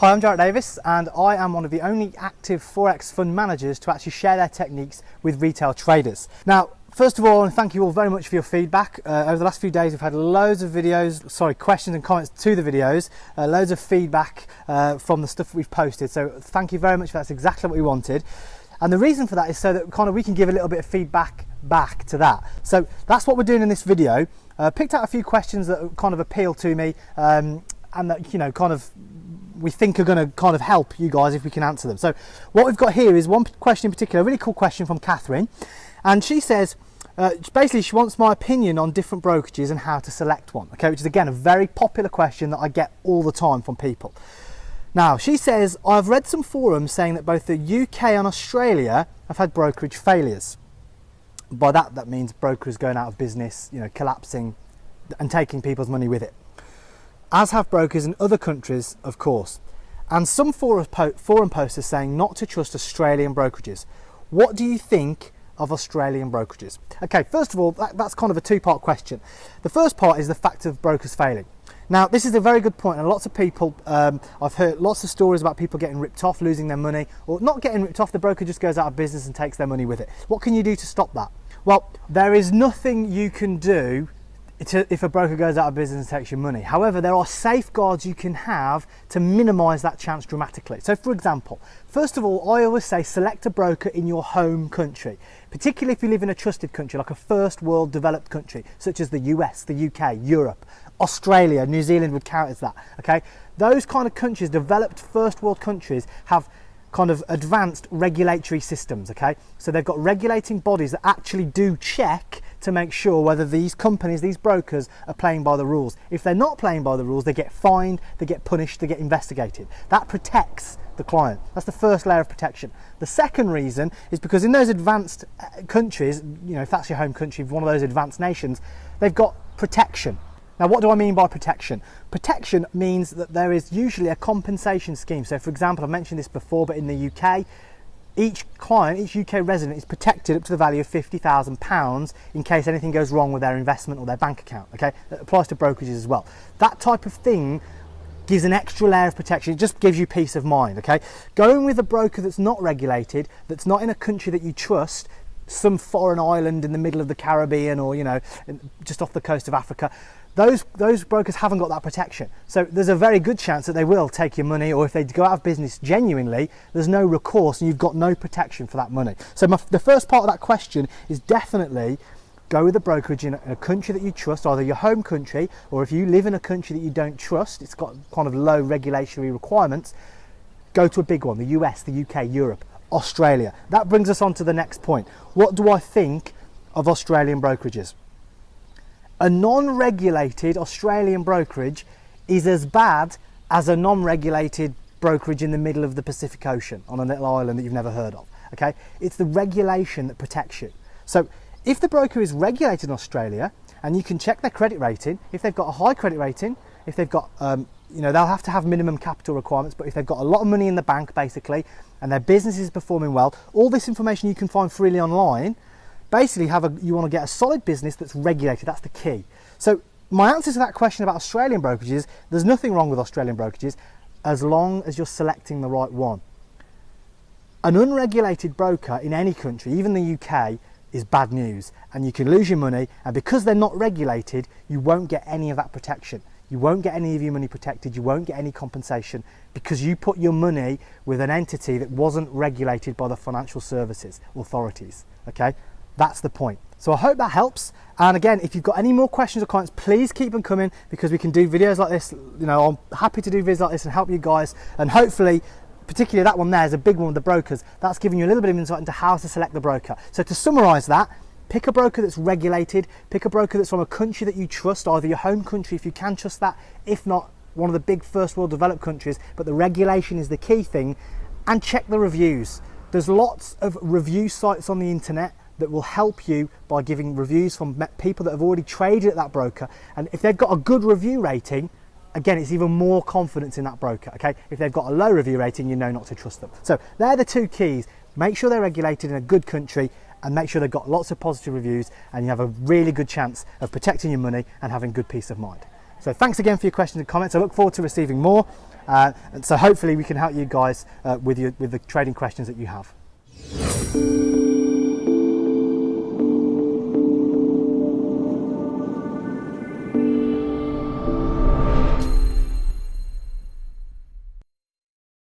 Hi, I'm Jarrett Davis and I am one of the only active Forex fund managers to actually share their techniques with retail traders. Now, first of all, and thank you all very much for your feedback. Over the last few days we've had loads of questions and comments to the videos, loads of feedback from the stuff that we've posted, so thank you very much, that's exactly what we wanted. And the reason for that is so that we can give a little bit of feedback back to that. So that's what we're doing in this video. Picked out a few questions that kind of appeal to me and that we think are going to help you guys if we can answer them. So what we've got here is one question in particular, a really cool question from Catherine, and she says basically she wants my opinion on different brokerages and how to select one, okay, which is again a very popular question that I get all the time from people. Now she says, I've read some forums saying that both the UK and Australia have had brokerage failures. By that means brokers going out of business, collapsing and taking people's money with it, as have brokers in other countries, of course. And some forum posters saying not to trust Australian brokerages. What do you think of Australian brokerages? Okay, first of all, that's kind of a two-part question. The first part is the fact of brokers failing. Now, this is a very good point, and lots of people, I've heard lots of stories about people getting ripped off, losing their money, or not getting ripped off, the broker just goes out of business and takes their money with it. What can you do to stop that? Well, there is nothing you can do if a broker goes out of business and takes your money. However, there are safeguards you can have to minimise that chance dramatically. So for example, first of all, I always say select a broker in your home country, particularly if you live in a trusted country like a first world developed country such as the US, the UK, Europe, Australia, New Zealand would count as that, okay? Those kind of countries, developed first world countries, have kind of advanced regulatory systems, okay? So they've got regulating bodies that actually do check to make sure whether these companies, these brokers, are playing by the rules. If they're not playing by the rules, they get fined, they get punished, they get investigated. That protects the client. That's the first layer of protection. The second reason is because in those advanced countries, if that's your home country, one of those advanced nations, they've got protection. Now, what do I mean by protection? Protection means that there is usually a compensation scheme. So for example, I've mentioned this before, but in the UK, each client, each UK resident is protected up to the value of £50,000 in case anything goes wrong with their investment or their bank account, okay? That applies to brokerages as well. That type of thing gives an extra layer of protection. It just gives you peace of mind, okay? Going with a broker that's not regulated, that's not in a country that you trust, some foreign island in the middle of the Caribbean or, just off the coast of Africa, those brokers haven't got that protection. So there's a very good chance that they will take your money, or if they go out of business genuinely, there's no recourse and you've got no protection for that money. So the first part of that question is definitely go with a brokerage in a country that you trust, either your home country, or if you live in a country that you don't trust, it's got kind of low regulatory requirements, go to a big one, the US, the UK, Europe, Australia. That brings us on to the next point. What do I think of Australian brokerages? A non-regulated Australian brokerage is as bad as a non-regulated brokerage in the middle of the Pacific Ocean on a little island that you've never heard of, okay? It's the regulation that protects you. So if the broker is regulated in Australia, and you can check their credit rating, if they've got a high credit rating, if they've got, they'll have to have minimum capital requirements, but if they've got a lot of money in the bank basically, and their business is performing well, all this information you can find freely online. Basically, you want to get a solid business that's regulated. That's the key. So my answer to that question about Australian brokerages, there's nothing wrong with Australian brokerages as long as you're selecting the right one. An unregulated broker in any country, even the UK, is bad news, and you can lose your money, and because they're not regulated, you won't get any of that protection. You won't get any of your money protected, you won't get any compensation because you put your money with an entity that wasn't regulated by the financial services authorities, okay? That's the point. So I hope that helps. And again, if you've got any more questions or comments, please keep them coming because we can do videos like this. I'm happy to do videos like this and help you guys. And hopefully, particularly that one there is a big one with the brokers. That's giving you a little bit of insight into how to select the broker. So to summarize that, pick a broker that's regulated, pick a broker that's from a country that you trust, either your home country if you can trust that, if not one of the big first world developed countries, but the regulation is the key thing, and check the reviews. There's lots of review sites on the internet that will help you by giving reviews from people that have already traded at that broker, and if they've got a good review rating, again, it's even more confidence in that broker, okay? If they've got a low review rating, you know not to trust them. So they're the two keys. Make sure they're regulated in a good country and make sure they've got lots of positive reviews, and you have a really good chance of protecting your money and having good peace of mind. So thanks again for your questions and comments. I look forward to receiving more. And so hopefully we can help you guys with the trading questions that you have.